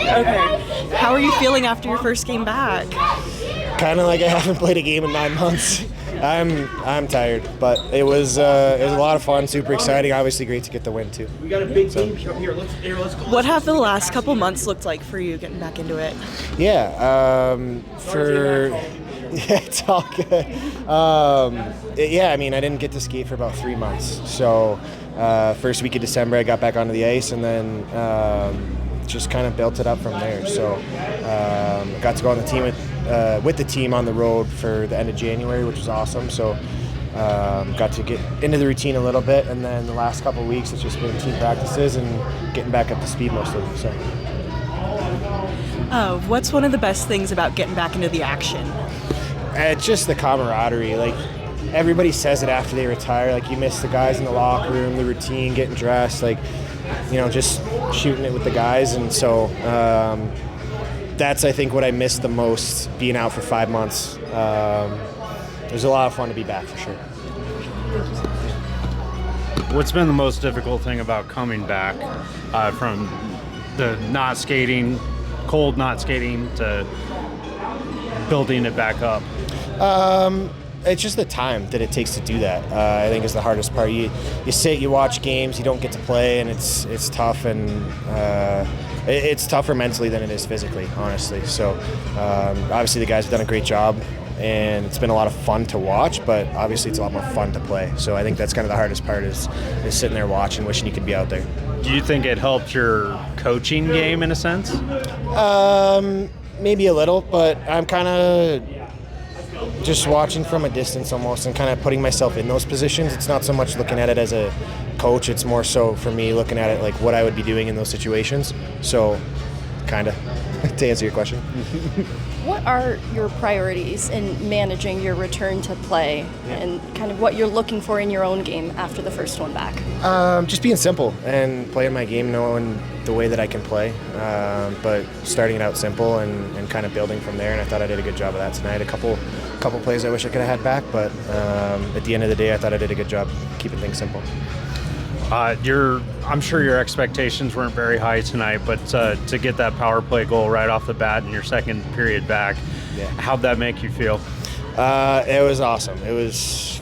Okay. How are you feeling after your first game back? Kind of like I haven't played a game in 9 months. I'm tired, but it was a lot of fun, super exciting. Obviously, great to get the win too. We got a big game here. Let's go. What have the last couple months looked like for you getting back into it? Yeah, it's all good. Yeah, I mean, I didn't get to skate for about 3 months. So first week of December, I got back onto the ice, and then just kind of built it up from there. So got to go on the team with the team on the road for the end of January, which was awesome. So got to get into the routine a little bit, and then the last couple of weeks it's just been team practices and getting back up to speed mostly. So. What's one of the best things about getting back into the action? It's just the camaraderie. Like, everybody says it after they retire. Like, you miss the guys in the locker room, the routine, getting dressed, like, just shooting it with the guys. And so that's, I think, what I missed the most being out for 5 months. It was a lot of fun to be back for sure. What's been the most difficult thing about coming back from the not skating, cold not skating, to building it back up? It's just the time that it takes to do that. I think is the hardest part. You sit, you watch games, you don't get to play, and it's tough, and it's tougher mentally than it is physically, honestly. So obviously the guys have done a great job, and it's been a lot of fun to watch, but obviously it's a lot more fun to play. So I think that's kind of the hardest part is sitting there watching, wishing you could be out there. Do you think it helped your coaching game in a sense? Maybe a little, but I'm kind of just watching from a distance almost and kind of putting myself in those positions. It's not so much looking at it as a coach, it's more so for me looking at it like what I would be doing in those situations. So kind of to answer your question. What are your priorities in managing your return to play and kind of what you're looking for in your own game after the first one back? Just being simple and playing my game, knowing the way that I can play, but starting it out simple and kind of building from there. And I thought I did a good job of that tonight. A couple plays I wish I could have had back, but at the end of the day, I thought I did a good job keeping things simple. I'm sure your expectations weren't very high tonight, but to get that power play goal right off the bat in your second period back, how'd that make you feel? It was awesome. It was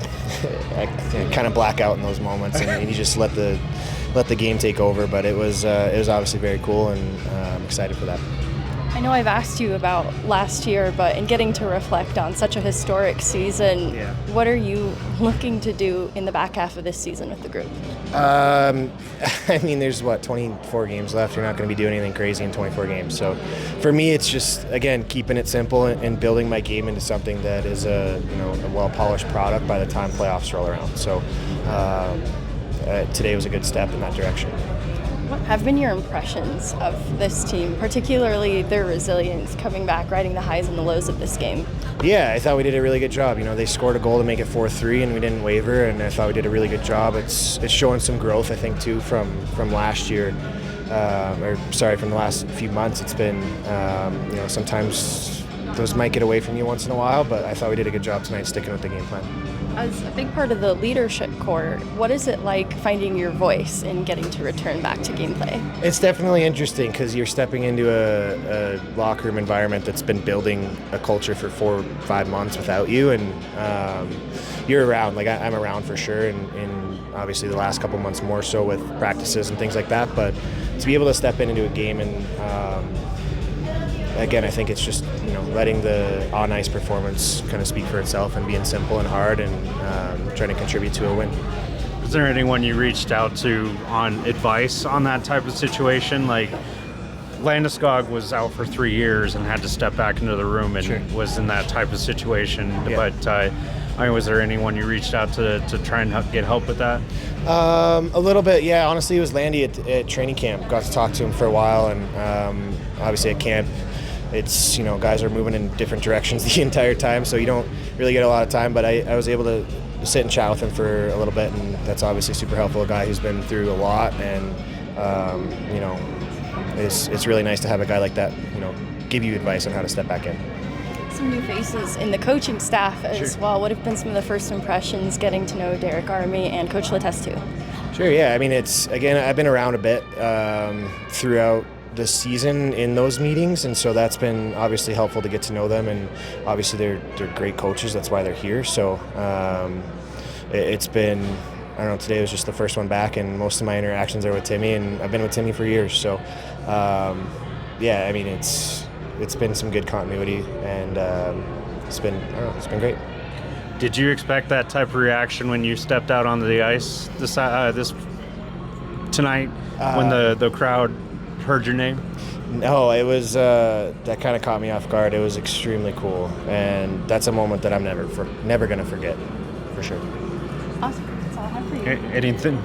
I kind of black out in those moments, and you just let the game take over. But it was obviously very cool, and I'm excited for that. I know I've asked you about last year, but in getting to reflect on such a historic season, what are you looking to do in the back half of this season with the group? I mean, there's 24 games left. You're not going to be doing anything crazy in 24 games. So for me, it's just, again, keeping it simple and building my game into something that is a well-polished product by the time playoffs roll around. So today was a good step in that direction. What have been your impressions of this team, particularly their resilience coming back, riding the highs and the lows of this game? Yeah, I thought we did a really good job. They scored a goal to make it 4-3, and we didn't waver, and I thought we did a really good job. It's showing some growth, I think, too, from last year, from the last few months. It's been, sometimes those might get away from you once in a while, but I thought we did a good job tonight sticking with the game plan. As a big part of the leadership core, what is it like finding your voice and getting to return back to gameplay? It's definitely interesting because you're stepping into a locker room environment that's been building a culture for 4 or 5 months without you, and you're around. Like I'm around for sure, and obviously the last couple months more so with practices and things like that. But to be able to step into a game and again, I think it's just letting the on-ice performance kind of speak for itself and being simple and hard and trying to contribute to a win. Is there anyone you reached out to on advice on that type of situation? Like Landeskog was out for 3 years and had to step back into the room and was in that type of situation. Yeah. But was there anyone you reached out to try and get help with that? A little bit, yeah. Honestly, it was Landy at training camp. Got to talk to him for a while, and obviously at camp, it's, guys are moving in different directions the entire time, so you don't really get a lot of time, but I was able to sit and chat with him for a little bit, and that's obviously super helpful. A guy who's been through a lot, and it's really nice to have a guy like that, give you advice on how to step back in. Some new faces in the coaching staff as well. What have been some of the first impressions getting to know Derek Army and Coach Letestu? Sure, yeah. I mean, I've been around a bit throughout the season in those meetings, and so that's been obviously helpful to get to know them, and obviously they're great coaches. That's why they're here. So it's been, I don't know, today was just the first one back, and most of my interactions are with Timmy, and I've been with Timmy for years. So yeah, I mean it's been some good continuity, and it's been great. Did you expect that type of reaction when you stepped out onto the ice this tonight when the crowd heard your name? No, it was that kind of caught me off guard. It was extremely cool, and that's a moment that I'm never going to forget, for sure. Awesome. That's all I have for you. Anything